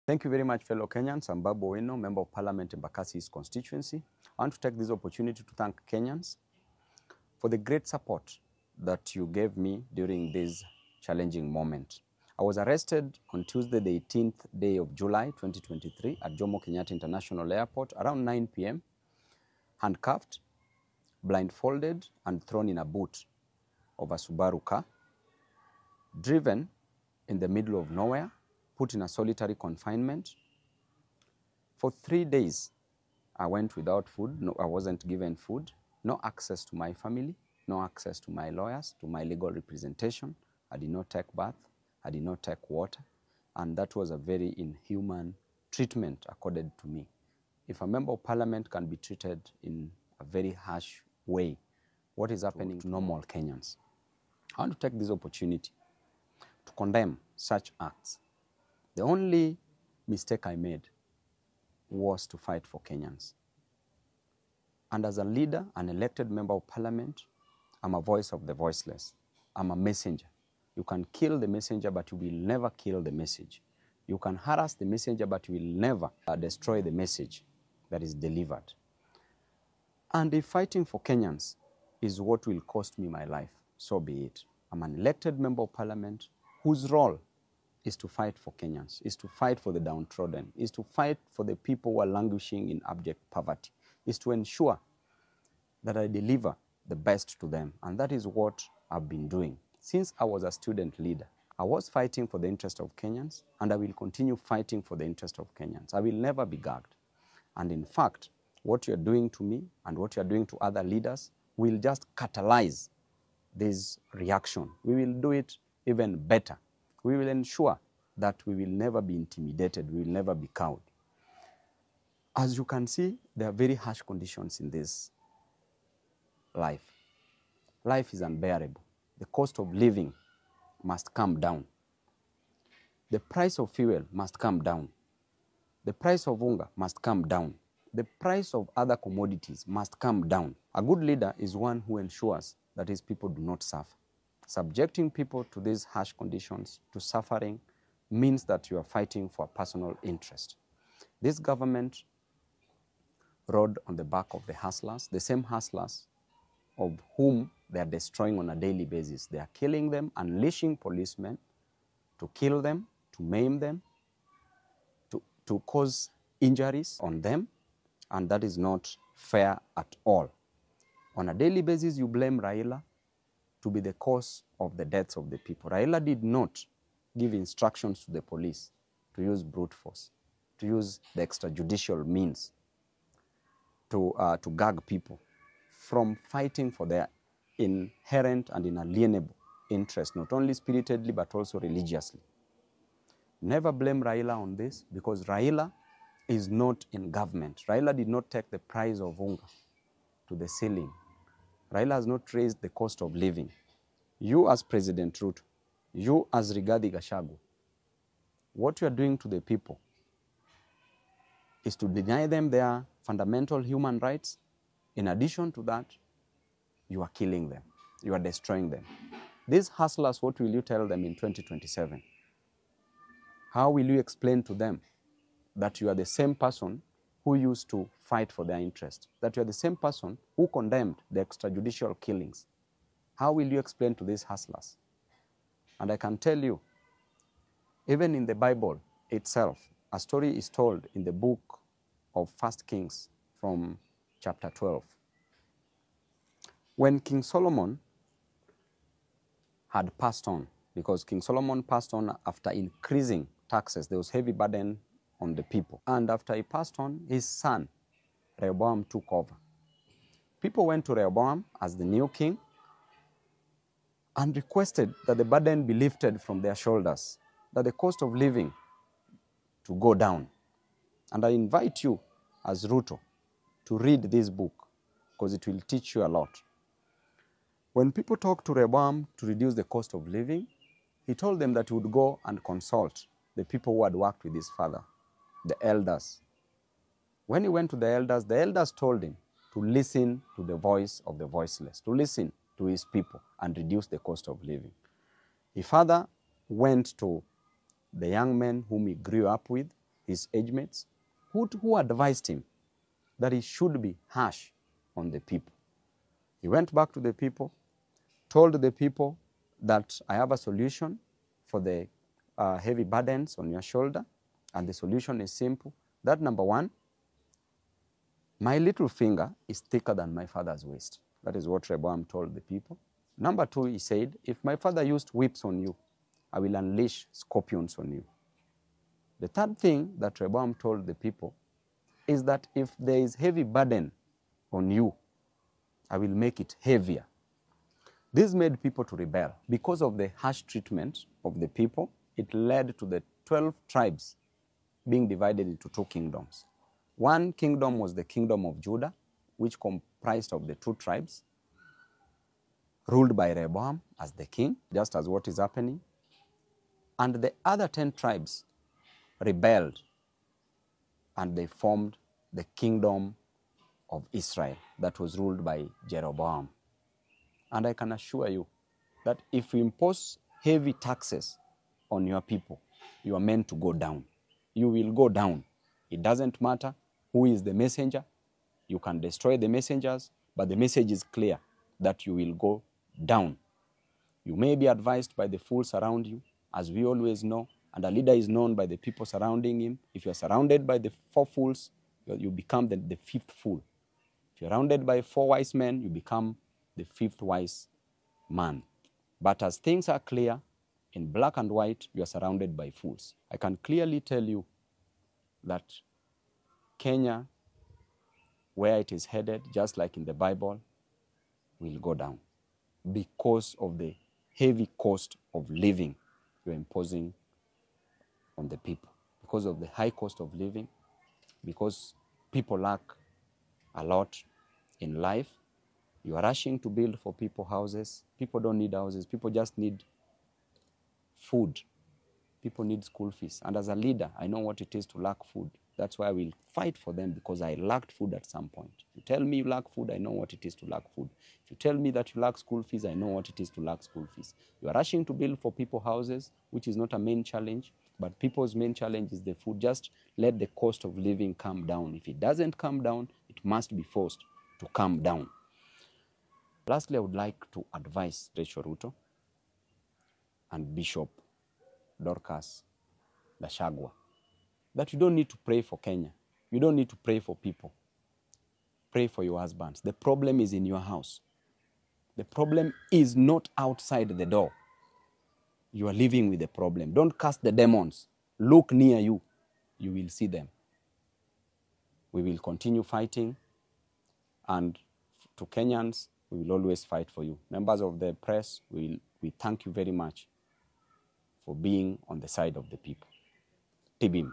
Thank you very much, fellow Kenyans. I'm Babu, owino, Member of Parliament in Embakasi East constituency. I want to take this opportunity to thank Kenyans for the great support that you gave me during this challenging moment. I was arrested on Tuesday, the 18th day of July, 2023 at Jomo Kenyatta International Airport around 9 p.m., handcuffed, blindfolded, and thrown in a boot of a Subaru car, driven in the middle of nowhere, put in a solitary confinement. For 3 days, I went without food. No, I wasn't given food, no access to my family, no access to my lawyers, to my legal representation. I did not take bath, I did not take water, and that was a very inhuman treatment accorded to me. If a member of parliament can be treated in a very harsh way, what is happening to normal Kenyans? I want to take this opportunity to condemn such acts. The only mistake I made was to fight for Kenyans. And as a leader, an elected member of parliament, I'm a voice of the voiceless. I'm a messenger. You can kill the messenger, but you will never kill the message. You can harass the messenger, but you will never destroy the message that is delivered. And if fighting for Kenyans is what will cost me my life, so be it. I'm an elected member of parliament whose role is to fight for Kenyans, is to fight for the downtrodden, is to fight for the people who are languishing in abject poverty, is to ensure that I deliver the best to them. And that is what I've been doing. Since I was a student leader, I was fighting for the interest of Kenyans, and I will continue fighting for the interest of Kenyans. I will never be gagged. And in fact, what you're doing to me and what you're doing to other leaders will just catalyze this reaction. We will do it even better. We will ensure that we will never be intimidated, we will never be cowed. As you can see, there are very harsh conditions in this life. Life is unbearable. The cost of living must come down. The price of fuel must come down. The price of hunger must come down. The price of other commodities must come down. A good leader is one who ensures that his people do not suffer. Subjecting people to these harsh conditions, to suffering, means that you are fighting for personal interest. This government rode on the back of the hustlers, the same hustlers of whom they are destroying on a daily basis. They are killing them, unleashing policemen to kill them, to maim them, to cause injuries on them, and that is not fair at all. On a daily basis, you blame Raila to be the cause of the deaths of the people. Raila did not give instructions to the police to use brute force, to use the extrajudicial means to gag people from fighting for their inherent and inalienable interest, not only spiritedly but also religiously. Never blame Raila on this, because Raila is not in government. Raila did not take the price of hunger to the ceiling. Raila has not raised the cost of living. You as President Ruto, you as Rigathi Gachagua, what you are doing to the people is to deny them their fundamental human rights. In addition to that, you are killing them. You are destroying them. These hustlers, what will you tell them in 2027? How will you explain to them that you are the same person who used to fight for their interest, that you are the same person who condemned the extrajudicial killings? How will you explain to these hustlers? And I can tell you, even in the Bible itself, a story is told in the book of 1 Kings from chapter 12. When King Solomon had passed on, because King Solomon passed on after increasing taxes, there was heavy burden on the people. And after he passed on, his son, Rehoboam, took over. People went to Rehoboam as the new king and requested that the burden be lifted from their shoulders, that the cost of living to go down. And I invite you as Ruto to read this book, because it will teach you a lot. When people talked to Rehoboam to reduce the cost of living, he told them that he would go and consult the people who had worked with his father, the elders. When he went to the elders told him to listen to the voice of the voiceless, to listen to his people and reduce the cost of living. His father went to the young men whom he grew up with his age mates, who advised him that he should be harsh on the people. He went back to the people, told the people that I have a solution for the heavy burdens on your shoulder, and the solution is simple. That number one, my little finger is thicker than my father's waist. That is what Rehoboam told the people. Number two, he said, if my father used whips on you, I will unleash scorpions on you. The third thing that Rehoboam told the people is that if there is heavy burden on you, I will make it heavier. This made people to rebel. Because of the harsh treatment of the people, it led to the 12 tribes being divided into two kingdoms. One kingdom was the kingdom of Judah, which comprised of the two tribes, ruled by Rehoboam as the king, just as what is happening. And the other 10 tribes rebelled, and they formed the kingdom of Israel that was ruled by Jeroboam. And I can assure you that if you impose heavy taxes on your people, you are meant to go down. You will go down. It doesn't matter who is the messenger. You can destroy the messengers, but the message is clear that you will go down. You may be advised by the fools around you, as we always know, and a leader is known by the people surrounding him. If you're surrounded by the 4 fools, you become the 5th fool. If you're surrounded by 4 wise men, you become the 5th wise man. But as things are clear, in black and white, you are surrounded by fools. I can clearly tell you that Kenya, where it is headed, just like in the Bible, will go down because of the heavy cost of living you're imposing on the people. Because of the high cost of living, because people lack a lot in life, you are rushing to build for people houses. People don't need houses. People just need food. People need school fees. And as a leader, I know what it is to lack food. That's why I will fight for them, because I lacked food at some point. If you tell me you lack food, I know what it is to lack food. If you tell me that you lack school fees, I know what it is to lack school fees. You are rushing to build for people houses, which is not a main challenge, but people's main challenge is the food. Just let the cost of living come down. If it doesn't come down, it must be forced to come down. Lastly, I would like to advise Rachel Ruto and Bishop Dorcas Gachagua that you don't need to pray for Kenya. You don't need to pray for people. Pray for your husbands. The problem is in your house. The problem is not outside the door. You are living with the problem. Don't cast the demons. Look near you. You will see them. We will continue fighting, and to Kenyans, we will always fight for you. Members of the press, we thank you very much for being on the side of the people. Tibim.